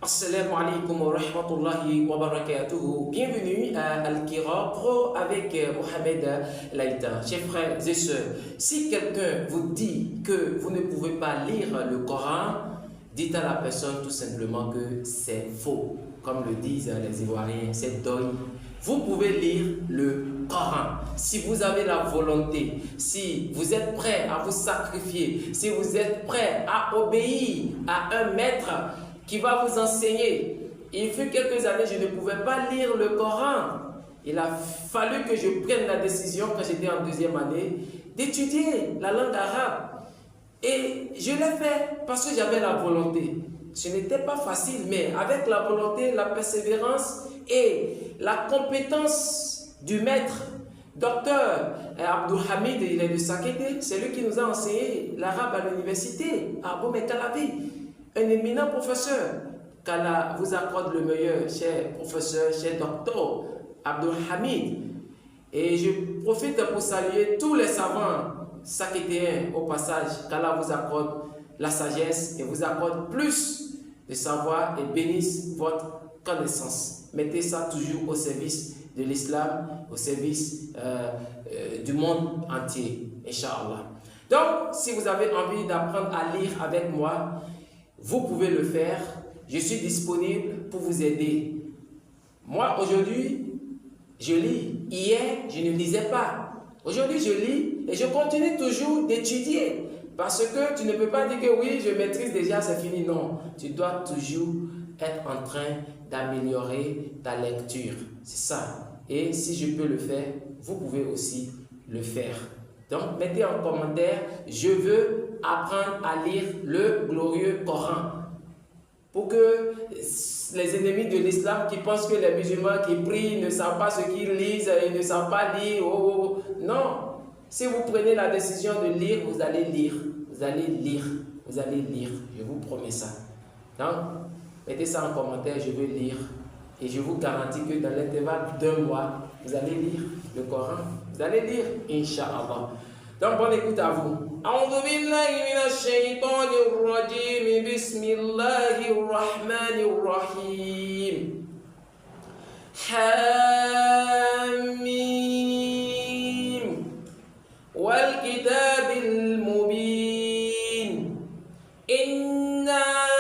Assalamu alaikum wa rahmatullahi wa barakatuhu. Bienvenue à Al-Qira Pro avec Mohamed Laïta. Chers frères et sœurs, si quelqu'un vous dit que vous ne pouvez pas lire le Coran, dites à la personne tout simplement que c'est faux. Comme le disent les Ivoiriens, c'est deuil. Vous pouvez lire le Coran si vous avez la volonté, si vous êtes prêt à vous sacrifier, si vous êtes prêt à obéir à un maître qui va vous enseigner. Il fut quelques années, je ne pouvais pas lire le Coran. Il a fallu que je prenne la décision, quand j'étais en deuxième année, d'étudier la langue arabe. Et je l'ai fait parce que j'avais la volonté. Ce n'était pas facile, mais avec la volonté, la persévérance et la compétence du maître, docteur Abdul Hamid, il est de Sakété, c'est lui qui nous a enseigné l'arabe à l'université, à Abomey-Calavi. Un éminent professeur, qu'Allah vous accorde le meilleur, cher professeur, cher docteur Abdul Hamid. Et je profite pour saluer tous les savants sakétéens au passage, qu'Allah vous accorde la sagesse et vous accorde plus de savoir et bénisse votre connaissance. Mettez ça toujours au service de l'islam, au service du monde entier, Inch'Allah. Donc, si vous avez envie d'apprendre à lire avec moi, vous pouvez le faire. Je suis disponible pour vous aider. Moi, aujourd'hui, je lis. Hier, je ne lisais pas. Aujourd'hui, je lis et je continue toujours d'étudier. Parce que tu ne peux pas dire que oui, je maîtrise déjà, c'est fini. Non, tu dois toujours être en train d'améliorer ta lecture. C'est ça. Et si je peux le faire, vous pouvez aussi le faire. Donc, mettez en commentaire, je veux apprendre à lire le glorieux Coran. Pour que les ennemis de l'islam qui pensent que les musulmans qui prient ne savent pas ce qu'ils lisent, ils ne savent pas lire. Non. Si vous prenez la décision de lire, vous allez lire. Vous allez lire. Vous allez lire. Je vous promets ça. Donc, mettez ça en commentaire, je veux lire. Et je vous garantis que dans l'intervalle d'1 mois, vous allez lire le Coran. Vous allez lire, Inch'Allah. Donc, bonne écoute à vous. أعوذ بالله من الشيطان الرجيم بسم الله الرحمن الرحيم حميم والكتاب المبين إنا